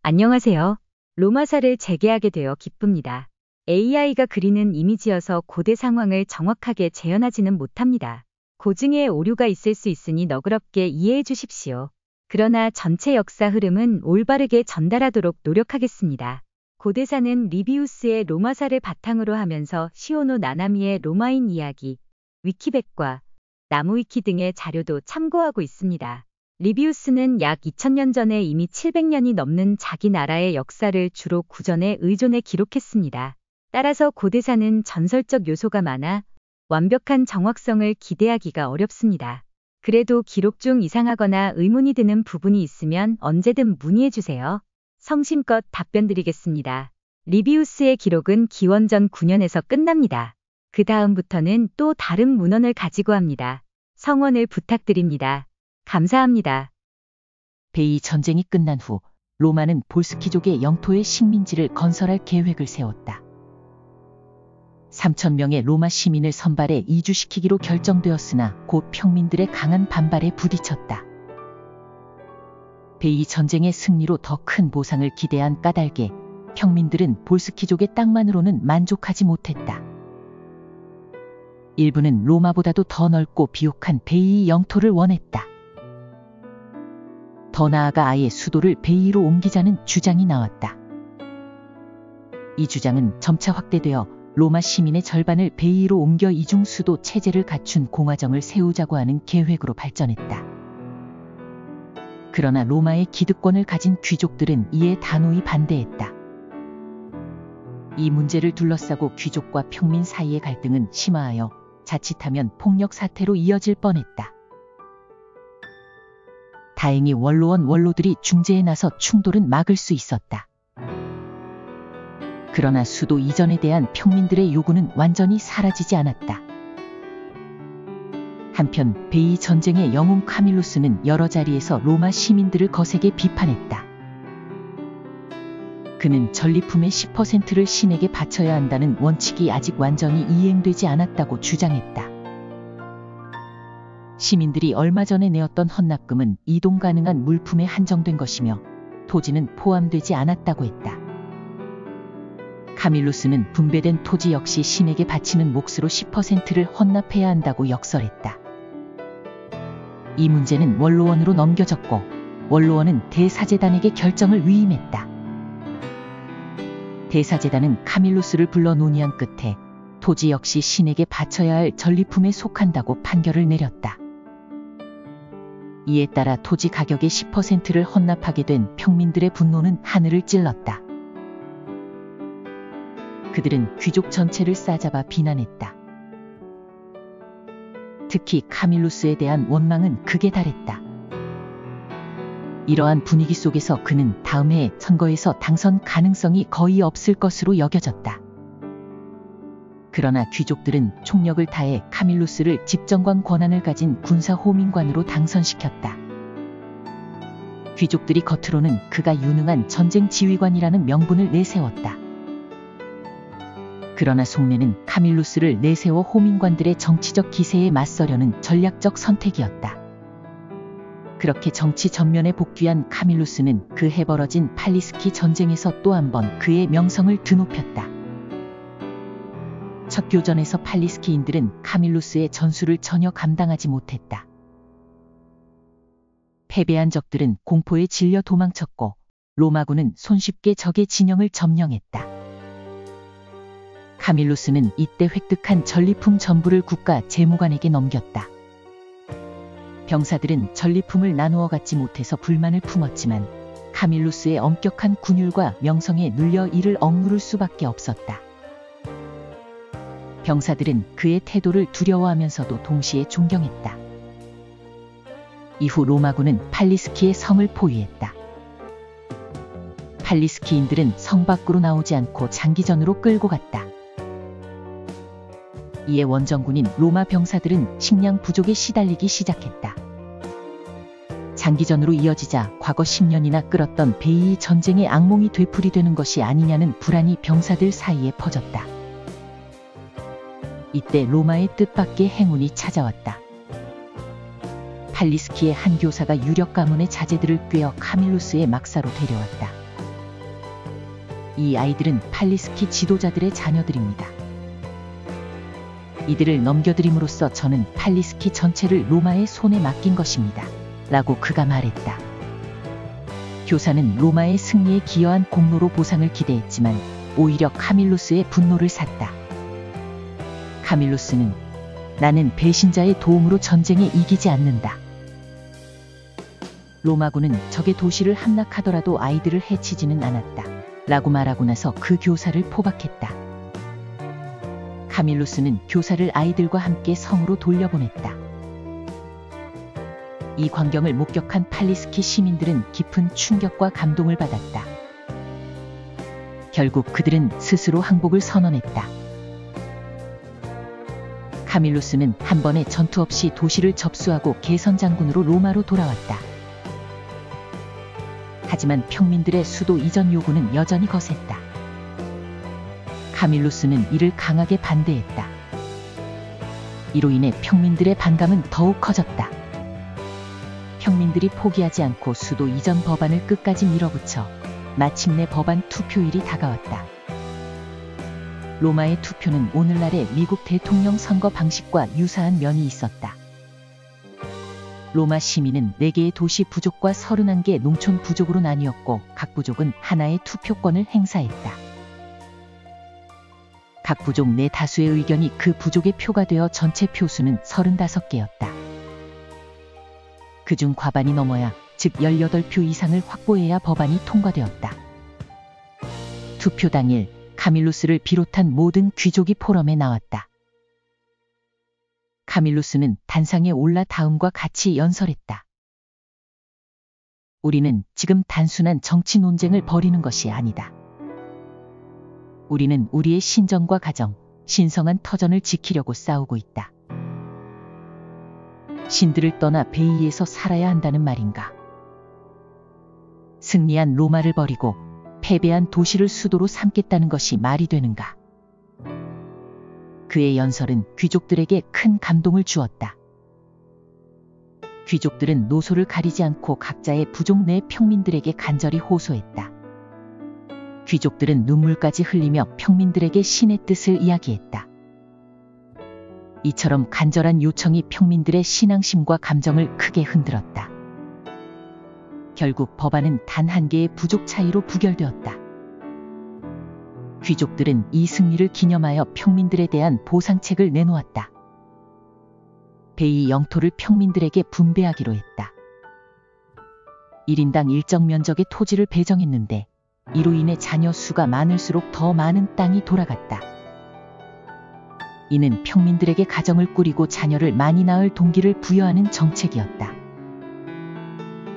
안녕하세요. 로마사를 재개하게 되어 기쁩니다. AI가 그리는 이미지여서 고대 상황을 정확하게 재현하지는 못합니다. 고증에 오류가 있을 수 있으니 너그럽게 이해해 주십시오. 그러나 전체 역사 흐름은 올바르게 전달하도록 노력하겠습니다. 고대사는 리비우스의 로마사를 바탕으로 하면서 시오노 나나미의 로마인 이야기, 위키백과 나무위키 등의 자료도 참고하고 있습니다. 리비우스는 약 2000년 전에 이미 700년이 넘는 자기 나라의 역사를 주로 구전에 의존해 기록했습니다. 따라서 고대사는 전설적 요소가 많아 완벽한 정확성을 기대하기가 어렵습니다. 그래도 기록 중 이상하거나 의문이 드는 부분이 있으면 언제든 문의해 주세요. 성심껏 답변드리겠습니다. 리비우스의 기록은 기원전 9년에서 끝납니다. 그 다음부터는 또 다른 문헌을 가지고 합니다. 성원을 부탁드립니다. 감사합니다. 베이 전쟁이 끝난 후 로마는 볼스키족의 영토에 식민지를 건설할 계획을 세웠다. 3,000명의 로마 시민을 선발해 이주시키기로 결정되었으나 곧 평민들의 강한 반발에 부딪혔다. 베이 전쟁의 승리로 더 큰 보상을 기대한 까닭에 평민들은 볼스키족의 땅만으로는 만족하지 못했다. 일부는 로마보다도 더 넓고 비옥한 베이의 영토를 원했다. 더 나아가 아예 수도를 베이로 옮기자는 주장이 나왔다. 이 주장은 점차 확대되어 로마 시민의 절반을 베이로 옮겨 이중 수도 체제를 갖춘 공화정을 세우자고 하는 계획으로 발전했다. 그러나 로마의 기득권을 가진 귀족들은 이에 단호히 반대했다. 이 문제를 둘러싸고 귀족과 평민 사이의 갈등은 심화하여 자칫하면 폭력 사태로 이어질 뻔했다. 다행히 원로들이 중재에 나서 충돌은 막을 수 있었다. 그러나 수도 이전에 대한 평민들의 요구는 완전히 사라지지 않았다. 한편 베이 전쟁의 영웅 카밀루스는 여러 자리에서 로마 시민들을 거세게 비판했다. 그는 전리품의 10%를 신에게 바쳐야 한다는 원칙이 아직 완전히 이행되지 않았다고 주장했다. 시민들이 얼마 전에 내었던 헌납금은 이동 가능한 물품에 한정된 것이며 토지는 포함되지 않았다고 했다. 카밀루스는 분배된 토지 역시 신에게 바치는 몫으로 10%를 헌납해야 한다고 역설했다. 이 문제는 원로원으로 넘겨졌고 원로원은 대사제단에게 결정을 위임했다. 대사제단은 카밀루스를 불러 논의한 끝에 토지 역시 신에게 바쳐야 할 전리품에 속한다고 판결을 내렸다. 이에 따라 토지 가격의 10%를 헌납하게 된 평민들의 분노는 하늘을 찔렀다. 그들은 귀족 전체를 싸잡아 비난했다. 특히 카밀루스에 대한 원망은 극에 달했다. 이러한 분위기 속에서 그는 다음 해 선거에서 당선 가능성이 거의 없을 것으로 여겨졌다. 그러나 귀족들은 총력을 다해 카밀루스를 집정관 권한을 가진 군사 호민관으로 당선시켰다. 귀족들이 겉으로는 그가 유능한 전쟁 지휘관이라는 명분을 내세웠다. 그러나 속내는 카밀루스를 내세워 호민관들의 정치적 기세에 맞서려는 전략적 선택이었다. 그렇게 정치 전면에 복귀한 카밀루스는 그 해 벌어진 팔리스키 전쟁에서 또 한 번 그의 명성을 드높였다. 첫 교전에서 팔리스키인들은 카밀루스의 전술을 전혀 감당하지 못했다. 패배한 적들은 공포에 질려 도망쳤고 로마군은 손쉽게 적의 진영을 점령했다. 카밀루스는 이때 획득한 전리품 전부를 국가 재무관에게 넘겼다. 병사들은 전리품을 나누어 갖지 못해서 불만을 품었지만 카밀루스의 엄격한 군율과 명성에 눌려 이를 억누를 수밖에 없었다. 병사들은 그의 태도를 두려워하면서도 동시에 존경했다. 이후 로마군은 팔리스키의 성을 포위했다. 팔리스키인들은 성 밖으로 나오지 않고 장기전으로 끌고 갔다. 이에 원정군인 로마 병사들은 식량 부족에 시달리기 시작했다. 장기전으로 이어지자 과거 10년이나 끌었던 베이 전쟁의 악몽이 되풀이되는 것이 아니냐는 불안이 병사들 사이에 퍼졌다. 이때 로마의 뜻밖의 행운이 찾아왔다. 팔리스키의 한 교사가 유력 가문의 자제들을 꿰어 카밀루스의 막사로 데려왔다. 이 아이들은 팔리스키 지도자들의 자녀들입니다. 이들을 넘겨드림으로써 저는 팔리스키 전체를 로마의 손에 맡긴 것입니다. 라고 그가 말했다. 교사는 로마의 승리에 기여한 공로로 보상을 기대했지만 오히려 카밀루스의 분노를 샀다. 카밀루스는 나는 배신자의 도움으로 전쟁에 이기지 않는다. 로마군은 적의 도시를 함락하더라도 아이들을 해치지는 않았다. 라고 말하고 나서 그 교사를 포박했다. 카밀루스는 교사를 아이들과 함께 성으로 돌려보냈다. 이 광경을 목격한 팔리스키 시민들은 깊은 충격과 감동을 받았다. 결국 그들은 스스로 항복을 선언했다. 카밀루스는 한 번의 전투 없이 도시를 접수하고 개선 장군으로 로마로 돌아왔다. 하지만 평민들의 수도 이전 요구는 여전히 거셌다. 카밀루스는 이를 강하게 반대했다. 이로 인해 평민들의 반감은 더욱 커졌다. 평민들이 포기하지 않고 수도 이전 법안을 끝까지 밀어붙여 마침내 법안 투표일이 다가왔다. 로마의 투표는 오늘날의 미국 대통령 선거 방식과 유사한 면이 있었다. 로마 시민은 4개의 도시 부족과 31개 농촌 부족으로 나뉘었고 각 부족은 하나의 투표권을 행사했다. 각 부족 내 다수의 의견이 그 부족의 표가 되어 전체 표수는 35개였다. 그중 과반이 넘어야, 즉 18표 이상을 확보해야 법안이 통과되었다. 투표 당일 카밀루스를 비롯한 모든 귀족이 포럼에 나왔다. 카밀루스는 단상에 올라 다음과 같이 연설했다. 우리는 지금 단순한 정치 논쟁을 벌이는 것이 아니다. 우리는 우리의 신정과 가정, 신성한 터전을 지키려고 싸우고 있다. 신들을 떠나 베이에서 살아야 한다는 말인가? 승리한 로마를 버리고 패배한 도시를 수도로 삼겠다는 것이 말이 되는가? 그의 연설은 귀족들에게 큰 감동을 주었다. 귀족들은 노소를 가리지 않고 각자의 부족 내 평민들에게 간절히 호소했다. 귀족들은 눈물까지 흘리며 평민들에게 신의 뜻을 이야기했다. 이처럼 간절한 요청이 평민들의 신앙심과 감정을 크게 흔들었다. 결국 법안은 단 한 개의 부족 차이로 부결되었다. 귀족들은 이 승리를 기념하여 평민들에 대한 보상책을 내놓았다. 베이 영토를 평민들에게 분배하기로 했다. 1인당 일정 면적의 토지를 배정했는데 이로 인해 자녀 수가 많을수록 더 많은 땅이 돌아갔다. 이는 평민들에게 가정을 꾸리고 자녀를 많이 낳을 동기를 부여하는 정책이었다.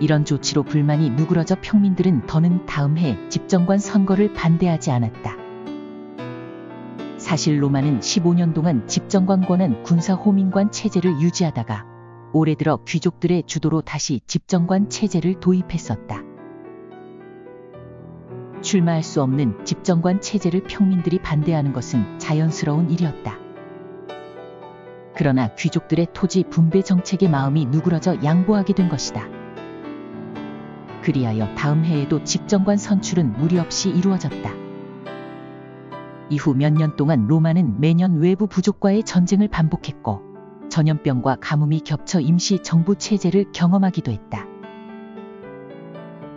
이런 조치로 불만이 누그러져 평민들은 더는 다음 해 집정관 선거를 반대하지 않았다. 사실 로마는 15년 동안 집정관 권한 군사 호민관 체제를 유지하다가 올해 들어 귀족들의 주도로 다시 집정관 체제를 도입했었다. 출마할 수 없는 집정관 체제를 평민들이 반대하는 것은 자연스러운 일이었다. 그러나 귀족들의 토지 분배 정책의 마음이 누그러져 양보하게 된 것이다. 그리하여 다음 해에도 집정관 선출은 무리 없이 이루어졌다. 이후 몇 년 동안 로마는 매년 외부 부족과의 전쟁을 반복했고 전염병과 가뭄이 겹쳐 임시 정부 체제를 경험하기도 했다.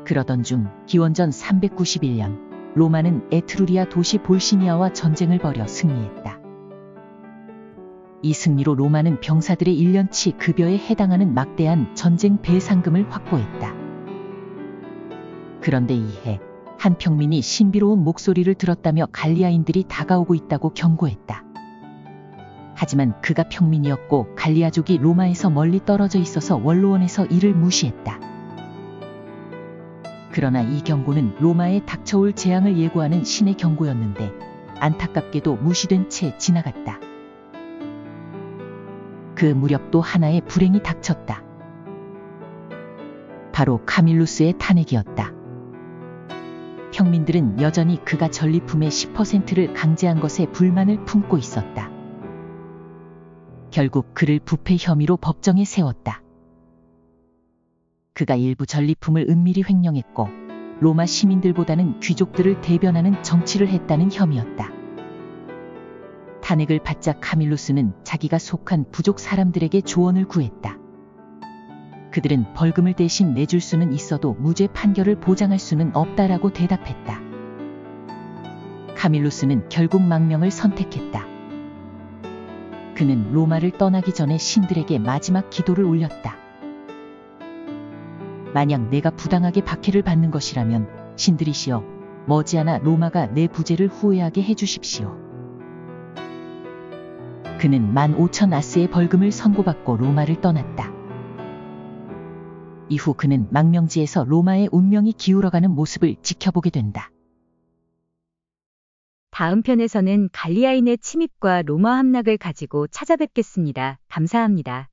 그러던 중 기원전 391년 로마는 에트루리아 도시 볼시니아와 전쟁을 벌여 승리했다. 이 승리로 로마는 병사들의 1년치 급여에 해당하는 막대한 전쟁 배상금을 확보했다. 그런데 이해 한 평민이 신비로운 목소리를 들었다며 갈리아인들이 다가오고 있다고 경고했다. 하지만 그가 평민이었고 갈리아족이 로마에서 멀리 떨어져 있어서 원로원에서 이를 무시했다. 그러나 이 경고는 로마에 닥쳐올 재앙을 예고하는 신의 경고였는데 안타깝게도 무시된 채 지나갔다. 그 무렵 또 하나의 불행이 닥쳤다. 바로 카밀루스의 탄핵이었다. 평민들은 여전히 그가 전리품의 10%를 강제한 것에 불만을 품고 있었다. 결국 그를 부패 혐의로 법정에 세웠다. 그가 일부 전리품을 은밀히 횡령했고 로마 시민들보다는 귀족들을 대변하는 정치를 했다는 혐의였다. 탄핵을 받자 카밀루스는 자기가 속한 부족 사람들에게 조언을 구했다. 그들은 벌금을 대신 내줄 수는 있어도 무죄 판결을 보장할 수는 없다라고 대답했다. 카밀루스는 결국 망명을 선택했다. 그는 로마를 떠나기 전에 신들에게 마지막 기도를 올렸다. 만약 내가 부당하게 박해를 받는 것이라면 신들이시여 머지않아 로마가 내 부재를 후회하게 해주십시오. 그는 15,000아스의 벌금을 선고받고 로마를 떠났다. 이후 그는 망명지에서 로마의 운명이 기울어가는 모습을 지켜보게 된다. 다음 편에서는 갈리아인의 침입과 로마 함락을 가지고 찾아뵙겠습니다. 감사합니다.